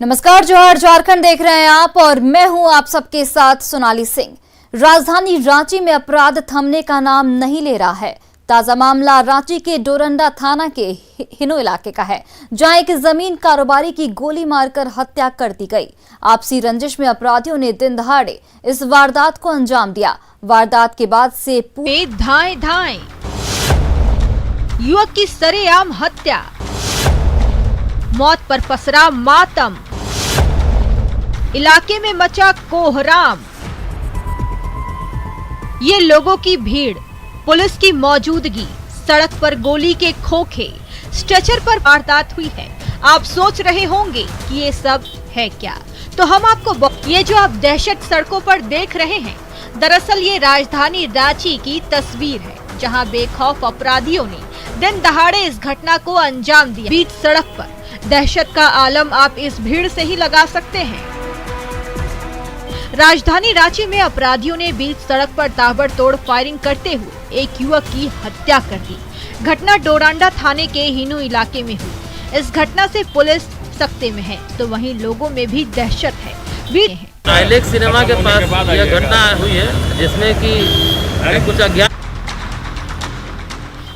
नमस्कार, जोहार, झारखंड देख रहे हैं आप और मैं हूं आप सबके साथ सोनाली सिंह। राजधानी रांची में अपराध थमने का नाम नहीं ले रहा है। ताजा मामला रांची के डोरंडा थाना के हिनो इलाके का है, जहां एक जमीन कारोबारी की गोली मारकर हत्या कर दी गई। आपसी रंजिश में अपराधियों ने दिन दहाड़े इस वारदात को अंजाम दिया। वारदात के बाद से धाएं धाएं युवक की सरेआम हत्या, मौत पर पसरा मातम, इलाके में मचा कोहराम। ये लोगों की भीड़, पुलिस की मौजूदगी, सड़क पर गोली के खोखे, स्ट्रेचर पर वारदात हुई है। आप सोच रहे होंगे कि ये सब है क्या, तो हम आपको ये जो आप दहशत सड़कों पर देख रहे हैं, दरअसल ये राजधानी रांची की तस्वीर है, जहां बेखौफ अपराधियों ने दिन दहाड़े इस घटना को अंजाम दिया। बीच सड़क पर दहशत का आलम आप इस भीड़ से ही लगा सकते हैं। राजधानी रांची में अपराधियों ने बीच सड़क पर ताबड़तोड़ फायरिंग करते हुए एक युवक की हत्या कर दी। घटना डोरंडा थाने के हिनू इलाके में हुई। इस घटना से पुलिस सख्ते में है, तो वहीं लोगों में भी दहशत है। आइलेक्स सिनेमा के पास यह घटना हुई है, जिसमें कि कुछ अज्ञात।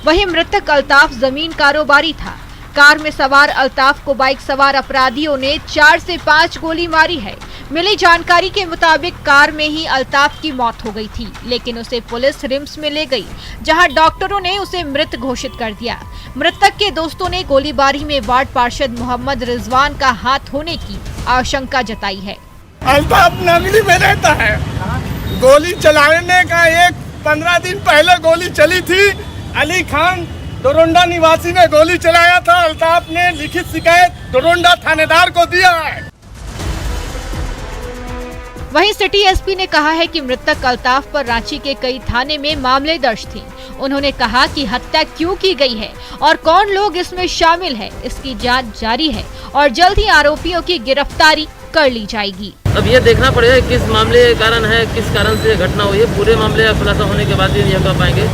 वहीं मृतक अल्ताफ जमीन कारोबारी था। कार में सवार अल्ताफ को बाइक सवार अपराधियों ने 4 से 5 गोली मारी है। मिली जानकारी के मुताबिक कार में ही अल्ताफ की मौत हो गई थी, लेकिन उसे पुलिस रिम्स में ले गई, जहां डॉक्टरों ने उसे मृत घोषित कर दिया। मृतक के दोस्तों ने गोलीबारी में वार्ड पार्षद मोहम्मद रिजवान का हाथ होने की आशंका जताई है। अल्ताफ नगरी में रहता है। गोली चलाने का 15 दिन पहले गोली चली थी। अली खान डोरंडा निवासी ने गोली चलाया था। अल्ताफ ने लिखित शिकायत डोरंडा थानेदार को दिया है। वहीं सिटी एसपी ने कहा है कि मृतक अल्ताफ पर रांची के कई थाने में मामले दर्ज थे। उन्होंने कहा कि हत्या क्यों की गई है और कौन लोग इसमें शामिल है, इसकी जांच जारी है और जल्द ही आरोपियों की गिरफ्तारी कर ली जाएगी। अब ये देखना पड़ेगा किस मामले के कारण है, किस कारण से घटना हुई है। पूरे मामले का खुलासा होने के बाद ही यह कर पाएंगे।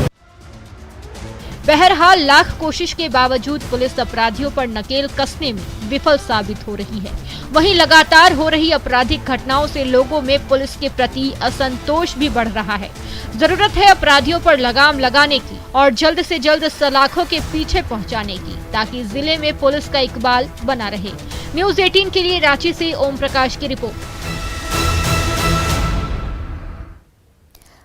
बहरहाल लाख कोशिश के बावजूद पुलिस अपराधियों पर नकेल कसने में विफल साबित हो रही है। वहीं लगातार हो रही आपराधिक घटनाओं से लोगों में पुलिस के प्रति असंतोष भी बढ़ रहा है। जरूरत है अपराधियों पर लगाम लगाने की और जल्द से जल्द सलाखों के पीछे पहुंचाने की, ताकि जिले में पुलिस का इकबाल बना रहे। न्यूज़ 18 के लिए रांची से ओम प्रकाश की रिपोर्ट।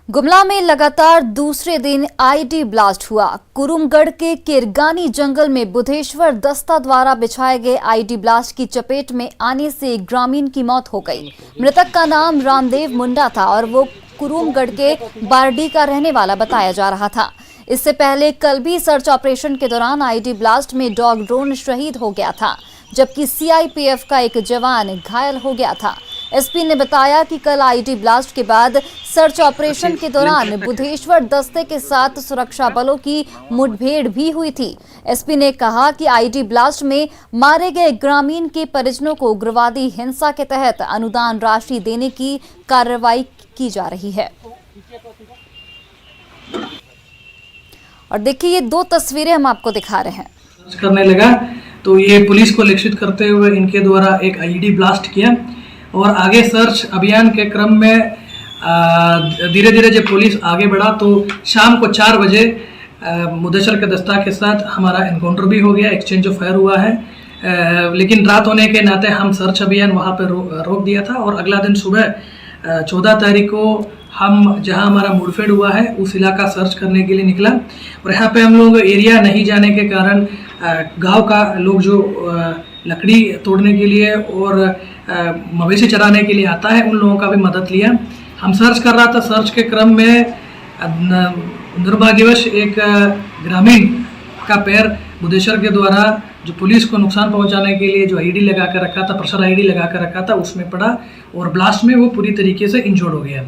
गुमला में लगातार दूसरे दिन आईडी ब्लास्ट हुआ। कुरुमगढ़ के किरगानी जंगल में बुधेश्वर दस्ता द्वारा बिछाए गए आईडी ब्लास्ट की चपेट में आने से एक ग्रामीण की मौत हो गई। मृतक का नाम रामदेव मुंडा था और वो कुरुमगढ़ के बारडी का रहने वाला बताया जा रहा था। इससे पहले कल भी सर्च ऑपरेशन के दौरान आईडी ब्लास्ट में डॉग ड्रोन शहीद हो गया था, जबकि सीआईपीएफ का एक जवान घायल हो गया था। एसपी ने बताया कि कल आईडी ब्लास्ट के बाद सर्च ऑपरेशन के दौरान बुधेश्वर दस्ते के साथ सुरक्षा बलों की मुठभेड़ भी हुई थी। एसपी ने कहा कि आईडी ब्लास्ट में मारे गए ग्रामीण के परिजनों को उग्रवादी हिंसा के तहत अनुदान राशि देने की कार्रवाई की जा रही है। और देखिए, ये 2 तस्वीरें हम आपको दिखा रहे हैं। करने लगा तो ये पुलिस को लक्षित करते हुए इनके द्वारा एक आईडी ब्लास्ट किया और आगे सर्च अभियान के क्रम में धीरे धीरे जब पुलिस आगे बढ़ा तो शाम को 4 बजे मुदशर के दस्ता के साथ हमारा एनकाउंटर भी हो गया, एक्सचेंज ऑफ फायर हुआ है। लेकिन रात होने के नाते हम सर्च अभियान वहाँ पर रोक दिया था और अगला दिन सुबह 14 तारीख को हम जहाँ हमारा मुठभेड़ हुआ है उस इलाका सर्च करने के लिए निकला। और यहाँ पे हम लोग एरिया नहीं जाने के कारण गांव का लोग जो लकड़ी तोड़ने के लिए और मवेशी चराने के लिए आता है, उन लोगों का भी मदद लिया। हम सर्च कर रहा था, सर्च के क्रम में दुर्भाग्यवश एक ग्रामीण का पैर बुधेश्वर के द्वारा जो पुलिस को नुकसान पहुंचाने के लिए जो आईडी लगा कर रखा था, प्रेशर आईडी लगा कर रखा था, उसमें पड़ा और ब्लास्ट में वो पूरी तरीके से इंजर्ड हो गया।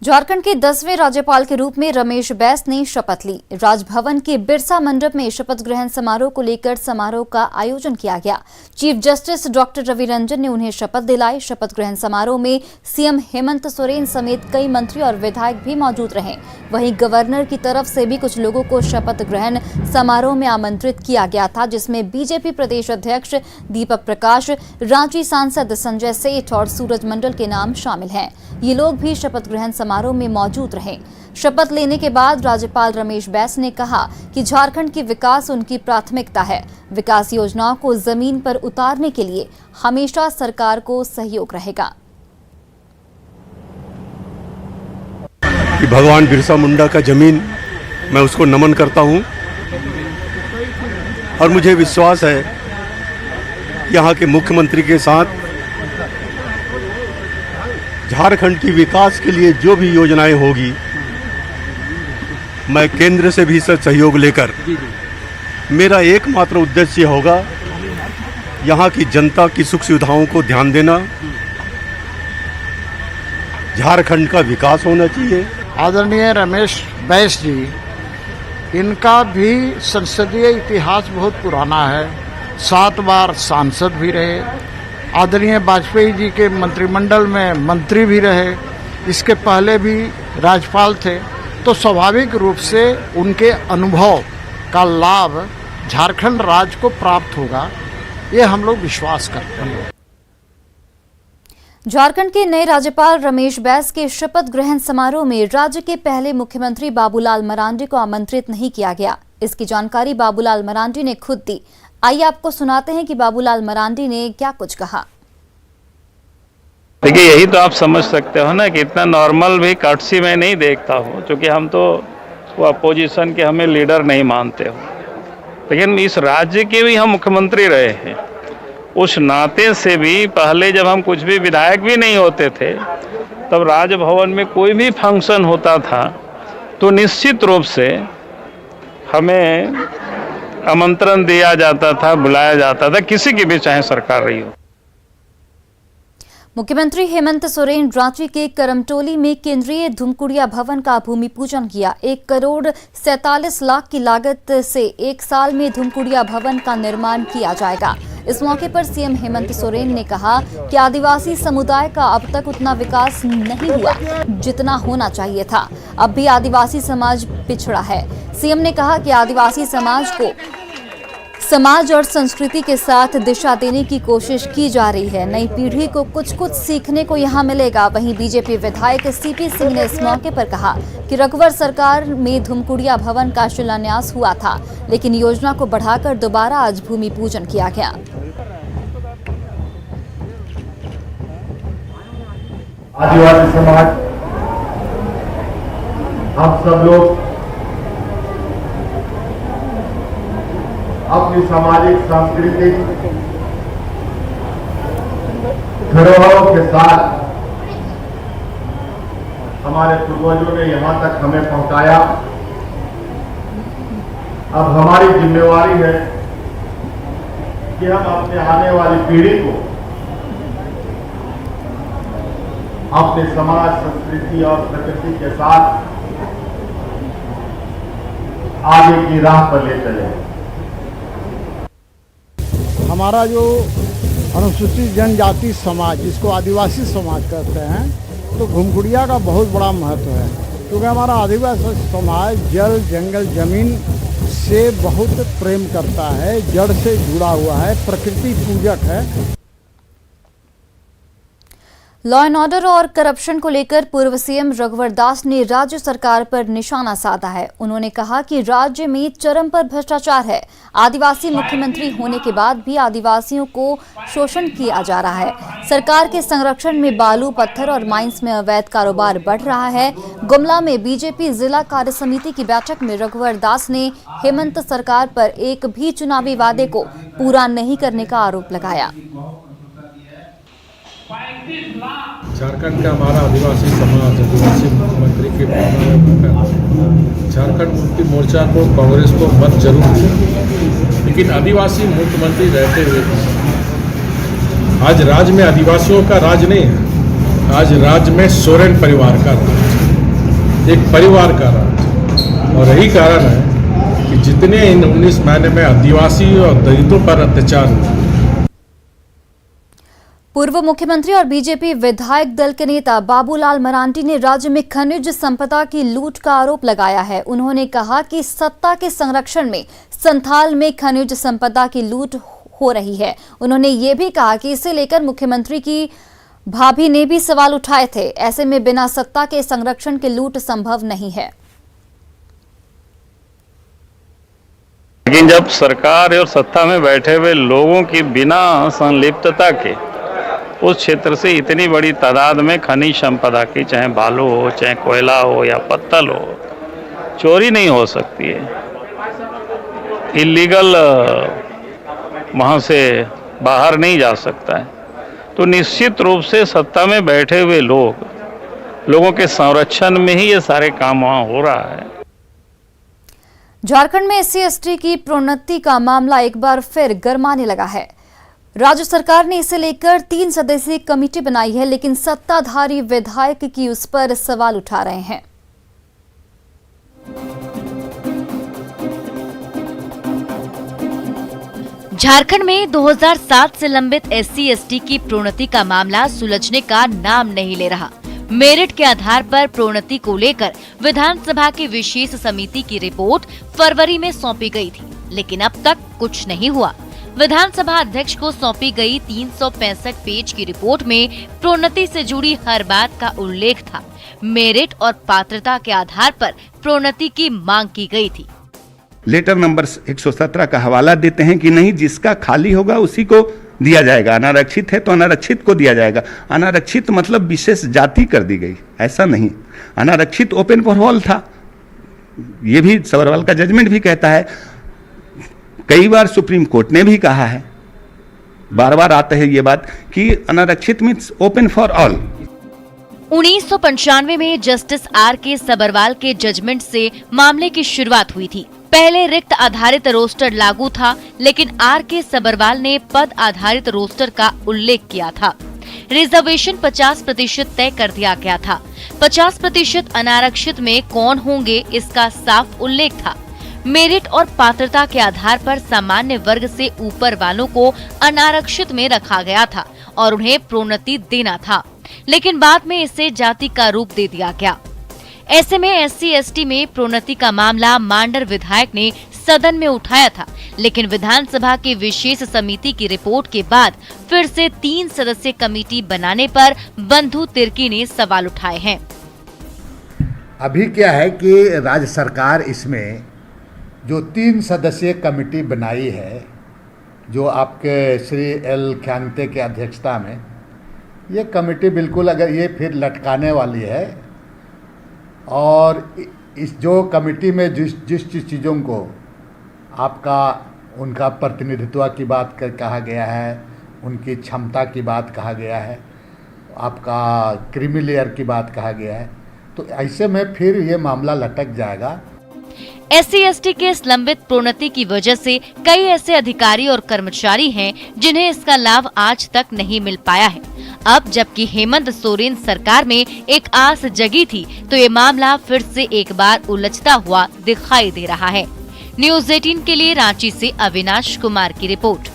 झारखंड के 10वें राज्यपाल के रूप में रमेश बैस ने शपथ ली। राजभवन के बिरसा मंडप में शपथ ग्रहण समारोह को लेकर समारोह का आयोजन किया गया। Chief justice doctor Ravi Ranjan ने उन्हें शपथ दिलाई। शपथ ग्रहण समारोह में सीएम हेमंत सोरेन समेत कई मंत्री और विधायक भी मौजूद रहे। वहीं गवर्नर की तरफ से भी कुछ लोगों को शपथ ग्रहण समारोह में आमंत्रित किया गया था, जिसमें बीजेपी प्रदेश अध्यक्ष दीपक प्रकाश, रांची सांसद संजय सेठ और सूरज मंडल के नाम शामिल हैं। ये लोग भी शपथ ग्रहण समारोह में मौजूद रहे। शपथ लेने के बाद राज्यपाल रमेश बैस ने कहा कि झारखंड की विकास उनकी प्राथमिकता है। विकास योजनाओं को जमीन पर उतारने के लिए हमेशा सरकार को सहयोग रहेगा। कि भगवान बिरसा मुंडा का जमीन मैं उसको नमन करता हूं और मुझे विश्वास है यहाँ के मुख्यमंत्री के साथ झारखंड की विकास के लिए जो भी योजनाएं होगी, मैं केंद्र से भी सहयोग लेकर, मेरा एकमात्र उद्देश्य होगा यहाँ की जनता की सुख सुविधाओं को ध्यान देना। झारखंड का विकास होना चाहिए। आदरणीय रमेश बैस जी, इनका भी संसदीय इतिहास बहुत पुराना है। 7 बार सांसद भी रहे। आदरणीय वाजपेयी जी के मंत्रिमंडल में मंत्री भी रहे। इसके पहले भी राज्यपाल थे। तो स्वाभाविक रूप से उनके अनुभव का लाभ झारखंड राज्य को प्राप्त होगा, ये हम लोग विश्वास करते हैं। झारखंड के नए राज्यपाल रमेश बैस के शपथ ग्रहण समारोह में राज्य के पहले मुख्यमंत्री बाबूलाल मरांडी को आमंत्रित नहीं किया गया। इसकी जानकारी बाबूलाल मरांडी ने खुद दी। आइए आपको सुनाते हैं कि बाबूलाल मरांडी ने क्या कुछ कहा। देखिए, यही तो आप समझ सकते हो ना कि इतना नॉर्मल भी कर्टसी में नहीं देखता हूँ, क्योंकि हम तो वो अपोजिशन के हमें लीडर नहीं मानते हो। लेकिन इस राज्य के भी हम मुख्यमंत्री रहे हैं। उस नाते से भी पहले जब हम कुछ भी विधायक भी नहीं होते थे, तब राजभवन में कोई भी फंक्शन होता था तो निश्चित रूप से हमें आमंत्रण दिया जाता था, बुलाया जाता था, किसी की भी चाहे सरकार रही हो। मुख्यमंत्री हेमंत सोरेन रांची के करमटोली में केंद्रीय धुमकुड़िया भवन का भूमि पूजन किया। 1,47 लाख की लागत से 1 साल में धुमकुड़िया भवन का निर्माण किया जाएगा। इस मौके पर सीएम हेमंत सोरेन ने कहा कि आदिवासी समुदाय का अब तक उतना विकास नहीं हुआ जितना होना चाहिए था। अब भी आदिवासी समाज पिछड़ा है। सीएम ने कहा कि आदिवासी समाज को समाज और संस्कृति के साथ दिशा देने की कोशिश की जा रही है। नई पीढ़ी को कुछ सीखने को यहाँ मिलेगा। वहीं बीजेपी विधायक सीपी सिंह ने इस मौके पर कहा कि रघुवर सरकार में धुमकुड़िया भवन का शिलान्यास हुआ था, लेकिन योजना को बढ़ाकर दोबारा आज भूमि पूजन किया गया। आदिवासी समाज, हम सब लोग अपनी सामाजिक सांस्कृतिक धरोहरों के साथ हमारे पूर्वजों ने यहां तक हमें पहुंचाया। अब हमारी जिम्मेवारी है कि हम अपने आने वाली पीढ़ी को अपने समाज, संस्कृति और प्रकृति के साथ आगे की राह पर ले चले। हमारा जो अनुसूचित जनजाति समाज, जिसको आदिवासी समाज कहते हैं, तो घुमकुड़िया का बहुत बड़ा महत्व है, क्योंकि हमारा आदिवासी समाज जल, जंगल, जमीन से बहुत प्रेम करता है, जड़ से जुड़ा हुआ है, प्रकृति पूजक है। लॉ एंड ऑर्डर और करप्शन को लेकर पूर्व सीएम रघुवर दास ने राज्य सरकार पर निशाना साधा है। उन्होंने कहा कि राज्य में चरम पर भ्रष्टाचार है। आदिवासी मुख्यमंत्री होने के बाद भी आदिवासियों को शोषण किया जा रहा है। सरकार के संरक्षण में बालू, पत्थर और माइंस में अवैध कारोबार बढ़ रहा है। गुमला में बीजेपी जिला कार्य समिति की बैठक में रघुवर दास ने हेमंत सरकार पर एक भी चुनावी वादे को पूरा नहीं करने का आरोप लगाया। झारखंड का हमारा आदिवासी समाज, आदिवासी मुख्यमंत्री के होकर झारखंड मुक्ति मोर्चा को, कांग्रेस को मत जरूर दिया, लेकिन आदिवासी मुख्यमंत्री रहते हुए आज राज्य में आदिवासियों का राज नहीं है, आज राज्य में सोरेन परिवार का राज। एक परिवार का राज है। और यही कारण है कि जितने इन 19 महीने में आदिवासी और दलितों पर अत्याचार हुए। पूर्व मुख्यमंत्री और बीजेपी विधायक दल के नेता बाबूलाल मरांडी ने राज्य में खनिज संपदा की लूट का आरोप लगाया है। उन्होंने कहा कि सत्ता के संरक्षण में संथाल में खनिज संपदा की लूट हो रही है। उन्होंने ये भी कहा कि इसे लेकर मुख्यमंत्री की भाभी ने भी सवाल उठाए थे। ऐसे में बिना सत्ता के संरक्षण के लूट संभव नहीं है। लेकिन जब सरकार और सत्ता में बैठे हुए लोगों की बिना संलिप्तता के उस क्षेत्र से इतनी बड़ी तादाद में खनिज संपदा की, चाहे बालू हो, चाहे कोयला हो या पत्तल हो, चोरी नहीं हो सकती है। इलीगल वहाँ से बाहर नहीं जा सकता है। तो निश्चित रूप से सत्ता में बैठे हुए लोगों के संरक्षण में ही ये सारे काम वहाँ हो रहा है। झारखंड में SC/ST की प्रोन्नति का मामला एक बार फिर गरमाने लगा है। राज्य सरकार ने इसे लेकर 3 सदस्यीय कमेटी बनाई है, लेकिन सत्ताधारी विधायक की उस पर सवाल उठा रहे हैं। झारखंड में 2007 से लंबित SC/ST की प्रोन्नति का मामला सुलझने का नाम नहीं ले रहा। मेरिट के आधार पर प्रोन्नति को लेकर विधानसभा की विशेष समिति की रिपोर्ट फरवरी में सौंपी गई थी, लेकिन अब तक कुछ नहीं हुआ। विधानसभा अध्यक्ष को सौंपी गई 365 पेज की रिपोर्ट में प्रोन्नति से जुड़ी हर बात का उल्लेख था। मेरिट और पात्रता के आधार पर प्रोन्नति की मांग की गई थी। लेटर नंबर 117 का हवाला देते हैं कि नहीं, जिसका खाली होगा उसी को दिया जाएगा, अनारक्षित है तो अनारक्षित को दिया जाएगा। अनारक्षित मतलब विशेष जाति कर दी गई, ऐसा नहीं। अनारक्षित ओपन फॉर ऑल था, ये भी सबरवाल का जजमेंट भी कहता है। कई बार सुप्रीम कोर्ट ने भी कहा है, बार बार आता है ये बात कि अनारक्षित मीन्स ओपन फॉर ऑल। 1995 में जस्टिस RK सबरवाल के जजमेंट से मामले की शुरुआत हुई थी। पहले रिक्त आधारित रोस्टर लागू था, लेकिन RK सबरवाल ने पद आधारित रोस्टर का उल्लेख किया था। रिजर्वेशन 50% तय कर दिया गया था। 50% अनारक्षित में कौन होंगे इसका साफ उल्लेख था। मेरिट और पात्रता के आधार पर सामान्य वर्ग से ऊपर वालों को अनारक्षित में रखा गया था और उन्हें प्रोन्नति देना था, लेकिन बाद में इसे जाति का रूप दे दिया गया। ऐसे में SC/ST में प्रोन्नति का मामला मांडर विधायक ने सदन में उठाया था, लेकिन विधानसभा की विशेष समिति की रिपोर्ट के बाद फिर से 3 सदस्यीय कमेटी बनाने पर बंधु तिर्की ने सवाल उठाए हैं। अभी क्या है कि राज्य सरकार इसमें जो 3 सदस्यीय कमेटी बनाई है, जो आपके श्री L ख्यांगते की अध्यक्षता में, ये कमेटी बिल्कुल अगर ये फिर लटकाने वाली है। और इस जो कमेटी में जिस चीज़ों को आपका उनका प्रतिनिधित्व की बात कहा गया है, उनकी क्षमता की बात कहा गया है, आपका क्रीमी लेयर की बात कहा गया है, तो ऐसे में फिर ये मामला लटक जाएगा। SC/ST के इस लंबित प्रोन्नति की वजह से कई ऐसे अधिकारी और कर्मचारी हैं जिन्हें इसका लाभ आज तक नहीं मिल पाया है। अब जबकि हेमंत सोरेन सरकार में एक आस जगी थी, तो ये मामला फिर से एक बार उलझता हुआ दिखाई दे रहा है। न्यूज़ 18 के लिए रांची से अविनाश कुमार की रिपोर्ट।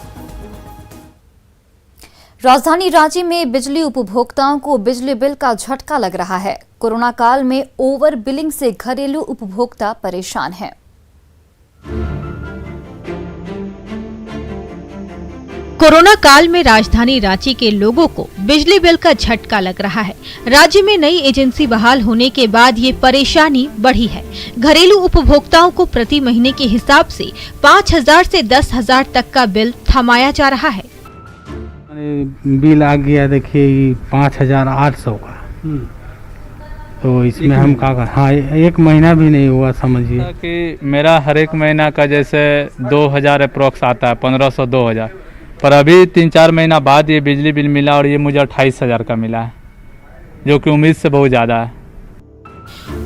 राजधानी रांची में बिजली उपभोक्ताओं को बिजली बिल का झटका लग रहा है। कोरोना काल में ओवर बिलिंग से घरेलू उपभोक्ता परेशान हैं। कोरोना काल में राजधानी रांची के लोगों को बिजली बिल का झटका लग रहा है। राज्य में नई एजेंसी बहाल होने के बाद ये परेशानी बढ़ी है। घरेलू उपभोक्ताओं को प्रति महीने के हिसाब से 5,000 से 10,000 तक का बिल थमाया जा रहा है। बिल आ गया, देखिए 5,800 का, तो इसमें हम क्या कर, हाँ 1 महीना भी नहीं हुआ समझिए कि मेरा हर एक महीना का जैसे 2,000 अप्रोक्स आता है, 1,500 2,000, पर अभी 3-4 महीना बाद ये बिजली बिल मिला और ये मुझे 28,000 का मिला है, जो कि उम्मीद से बहुत ज़्यादा है।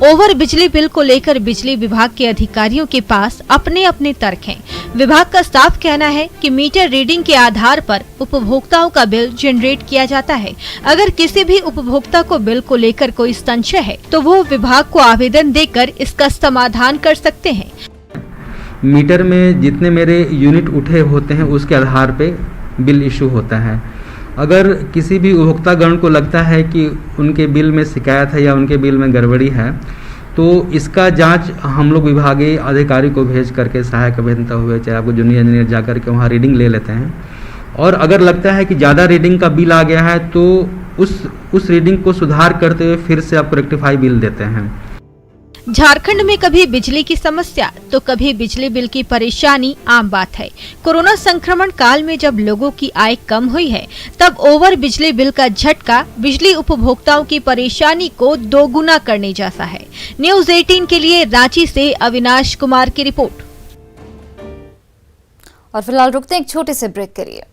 ओवर बिजली बिल को लेकर बिजली विभाग के अधिकारियों के पास अपने अपने तर्क हैं। विभाग का साफ कहना है कि मीटर रीडिंग के आधार पर उपभोक्ताओं का बिल जनरेट किया जाता है। अगर किसी भी उपभोक्ता को बिल को लेकर कोई संशय है तो वो विभाग को आवेदन देकर इसका समाधान कर सकते हैं। मीटर में जितने मेरे यूनिट उठे होते हैं उसके आधार पे बिल इशू होता है। अगर किसी भी उपभोक्तागण को लगता है कि उनके बिल में शिकायत है या उनके बिल में गड़बड़ी है तो इसका जांच हम लोग विभागीय अधिकारी को भेज करके सहायक अभियंता हुए चाहे आपको जूनियर इंजीनियर जा करके वहाँ रीडिंग ले लेते हैं। और अगर लगता है कि ज़्यादा रीडिंग का बिल आ गया है तो उस रीडिंग को सुधार करते हुए फिर से आपको रेक्टिफाई बिल देते हैं। झारखंड में कभी बिजली की समस्या तो कभी बिजली बिल की परेशानी आम बात है। कोरोना संक्रमण काल में जब लोगों की आय कम हुई है तब ओवर बिजली बिल का झटका बिजली उपभोक्ताओं की परेशानी को दोगुना करने जैसा है। न्यूज़ 18 के लिए रांची से अविनाश कुमार की रिपोर्ट। और फिलहाल रुकते हैं एक छोटे से ब्रेक के लिए।